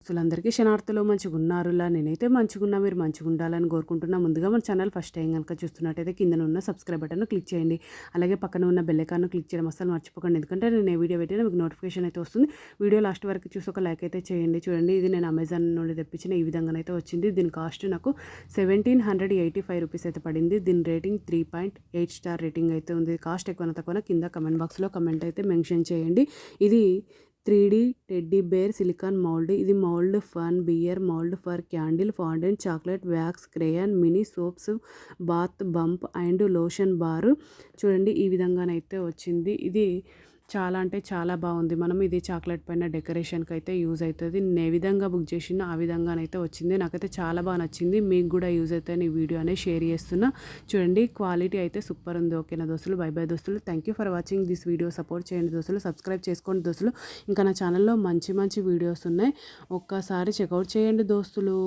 అసలందరికీ క్షణార్థులు మంచిగున్నారులా నేనైతే మంచిగున్నా మీరు మంచిగుండాలని కోరుకుంటున్నా. ముందుగా మన ఛానల్ ఫస్ట్ టైం కనుక చూస్తున్నట్టయితే కింద ఉన్న సబ్స్క్రైబ్ బటన్ క్లిక్ చేయండి. అలాగే పక్కన ఉన్న బెల్ ఐకాన్ క్లిక్ చేయడం అస్సలు మర్చిపోకండి. ఎందుకంటే నేను ఏ వీడియో పెట్టినా మీకు నోటిఫికేషన్ అయితే వస్తుంది. వీడియో లాస్ట్ వరకు చూసి ఒక లైక్ అయితే చేయండి. చూడండి, ఇది నేను అమెజాన్ నుండి తెప్పించిన ఈ విధంగానైతే వచ్చింది. దీని కాస్ట్ నాకు 1785 రూపీస్ అయితే పడింది. దీని రేటింగ్ 3.8 స్టార్ రేటింగ్ అయితే ఉంది. కాస్ట్ ఎక్కువ తక్కువ కింద కమెంట్ బాక్స్లో కమెంట్ అయితే మెన్షన్ చేయండి. ఇది 3D teddy bear silicone mould. ఇది mould fun bear mould for candle fondant chocolate wax crayon mini soaps bath bomb and lotion bar. చూడండి, ఈ విధంగానైతే వచ్చింది. ఇది చాలా అంటే చాలా బాగుంది. మనం ఇది చాక్లెట్ పైన డెకరేషన్కి అయితే యూజ్ అవుతుంది. నేను ఏ విధంగా బుక్ చేసినా ఆ విధంగానైతే వచ్చింది. నాకైతే చాలా బాగా నచ్చింది. మీకు కూడా యూజ్ అవుతుంది ఈ వీడియో అనేది షేర్ చేస్తున్నా. చూడండి, క్వాలిటీ అయితే సూపర్ ఉంది. ఓకేనా దోస్తులు, బై బై దోస్తులు. Thank you for watching this video. Support చేయండి దోస్తులు, సబ్స్క్రైబ్ చేసుకోండి దోస్తులు. ఇంకా నా ఛానల్లో మంచి మంచి వీడియోస్ ఉన్నాయి, ఒక్కసారి చెక్అవుట్ చేయండి దోస్తులు.